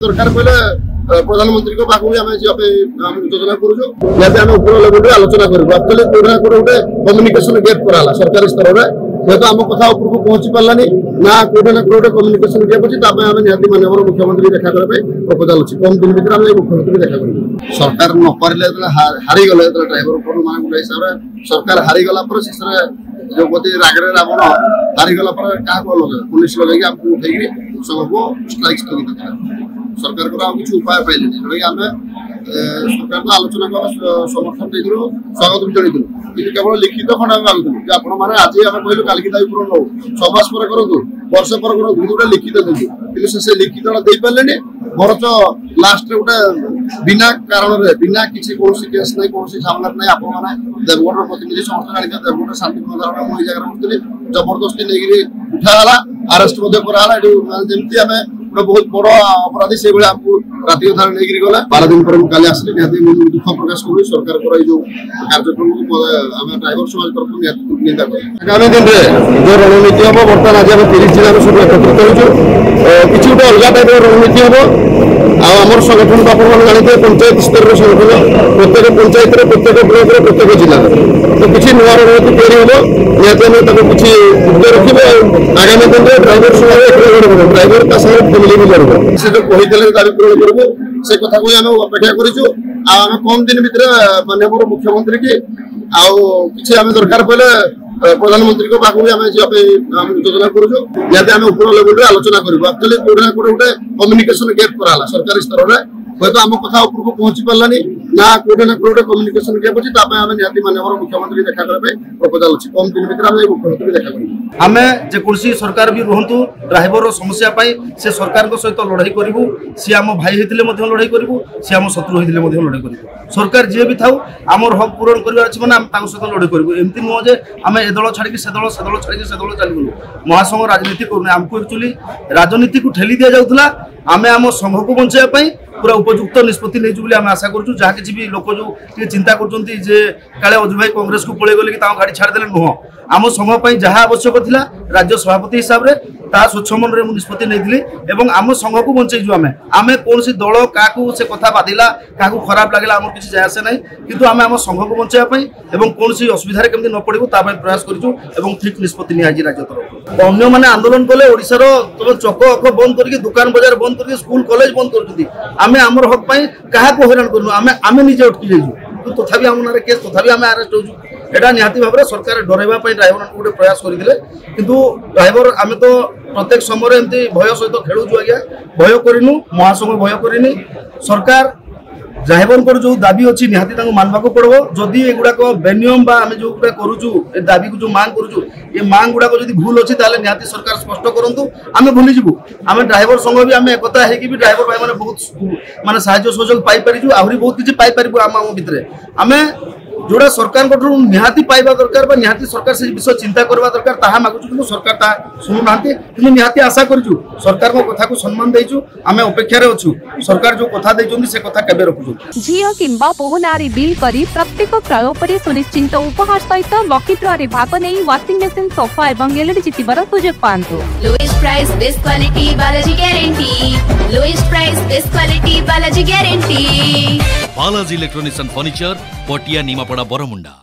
सरकार पहले प्रधानमंत्री को पाखु आम योजना करें ऊपर लेवल आलोचना करूँ एक्चुअली कोड़ा गोटे कम्युनिकेशन गैप कराला सरकारी स्तर में जेहेतु आम कथा उपरको पहुंची पारानी ना कोटे ना कोटे कम्युनिकेशन गैप अच्छी निहती मानव मुख्यमंत्री देखा करने प्रपोजाल अच्छी कम दिन भर आम मुख्यमंत्री देखा कर सरकार न पारे हारीगले ड्राइवर मान गोटे हिसाब से सरकार हारीगला जो गति रागरे रावण हारीगला क्या लगे पुलिस लगे आमको उठे सबको स्ट्राइक स्थगित करा सरकार को किसी उपाय पाइले जोटा आम सरकार को आलोचना कर समर्थन देलु स्वागत भी जन कि केवल लिखित खंड आम मांगुलु आप आज आम कहलु काल की दाबी पूरण हो 6 मास पर करूँ वर्ष पर करूँ गोटे लिखित दिल्ली से लिखित दे पारे बरच लास्ट गोटे बिना कारण बिना किसी कौन केस नहीं कौन झमेला नहीं आप देवगढ़ प्रतिनिधि समस्त जानी देवगढ़ शांतिपूर्ण धारण मुझे जगह पढ़ती जबरदस्ती नहीं उठाला अरेस्ट जमी आम बहुत बड़ अपराधी से आपको राति अधार नहीं गला 12 दिन पर काली आसले दुख प्रकाश करूँ सरकार जो कार्यक्रम को ड्राइवर समाज तरफ निंदा कर आगामी दिन में जो रणनीति हम बर्तमान आज 30 जिले सब एकत्रित हो किसी गोटे अलग टाइप रणनीति हम आमर संगठन को आप जानते पंचायत स्तर संगठन प्रत्येक पंचायत प्रत्येक ब्लॉक प्रत्येक जिले तो किसी नुआ रणनीति तैयारी हम निहती किसी रखिए आगामी दिन में ड्राइवर समाज ड्राइवर का फैमिली भी लड़ब से जो कही दाबी पूरण करूँ से कथा को आम अपेक्षा करें कम दिन भर माननीय मुख्यमंत्री की आम दरकार पहले प्रधानमंत्री को पाखु आम योजना करें ऊपर लेवल आलोचना करूँ एक्चुअली कोड़ा गोटे कम्युनिकेशन गैप कराला सरकारी स्तर में हयतो आम कथा उपरको पहुंची पारानी ना कोटे ना कोटे कम्युनिकेशन गैप अच्छी निहती मानव मुख्यमंत्री देखा करने प्रपोजाल अच्छी कम दिन भर आम मुख्यमंत्री देखा करूँ आम जेकोसी सरकार भी रुहतु ड्राइवर समस्या से सरकार सहित लड़ाई करूँ सी आम भाई होते लड़ाई करूँ सी आम शत्रु होते लड़ाई करूँ सरकार जी भी था आमर हक पूरण कर सहित लड़ाई करूँ एमती नुह जे आम ए दल छाड़ी से दल छाड़ी से दल चलगलु महासंघ राजनीति करूँ आमको एक्चुअली राजनीति को ठेली दि जाऊला आम आम संघ को बचाई पूरा उपयुक्त निष्पत्ति नहीं बोली आम आशा करूँ जहाँ किसी भी लोक जो चिंता कर अजू भाई कांग्रेस को पलि गले कि गाड़ी छाड़देले नुह आम संघ जहाँ आवश्यक था राज्य सभापति हिसाब से स्वच्छ मन में निष्पत्ति नहीं आम संघ को बचेजु आम कौन दल क्या से कथा बाधिला क्या खराब लगे आम किसी जाए ना कि आम आम संघ को बचाई कौन असुविधा केमती न पड़ो प्रयास करूँ ठीक निष्पत्ति निजी राज्य तरफ अन्य मैंने आंदोलन कले ओडिशार चक अख बंद करके दुकान बजार बंद करके स्कूल कॉलेज बंद कर आम आमर हक क्या हैरान करूँ आम निजे अटकी जाइए तथापि आम ना केस तथापि आम अरेस्ट हो एटा निहाती भाव में सरकार डरवा ड्राइवर को गोटे प्रयास करते किंतु ड्राइवर आम तो प्रत्येक समय एमती भय सहित खेलुँ आज्ञा भय करनु महासंघ भय करनी सरकार ड्राइवर जो दाबी अच्छी निहाती मानवाक पड़ो जदि एगुड़ाक बेनियम आम जो करूँ दाबी को जो मांग करूँ ये मांग गुड़ाक जो भूल अच्छी निहाती सरकार स्पष्ट करूँ आम भूलीजु आम ड्राइवर संघ भी आम एकता है भी ड्राइवर भाई मैंने बहुत मानने साहय सहयोग पाइपर आहरी बहुत किसी पाइपर आम भितर आम जोड़ा सरकार निहाती पाइबा दरकार निहाती सरकार से विषय चिंता करवा दरकार ताहा मागुचु कि सरकार ता सुनु नांती कि निहाती आशा करूँ सरकार को कथा को सम्मान देइछु आमे अपेक्षा रे अछु सरकार जो कथा देइछोनी से कथा केबे रखुछु झियो किंबा बहुनारी बिल करी प्रत्येक क्रय परि सुनिश्चित उपहार सहित लकी ड्रॉ रे भाग नै वाशिंग मशीन सोफा एवं एलईडी जितिबार सुजोग पांतु lowest price best quality Balaji guarantee lowest price best quality Balaji guarantee Balaji electronics and furniture Patia Nimapara Bermuda.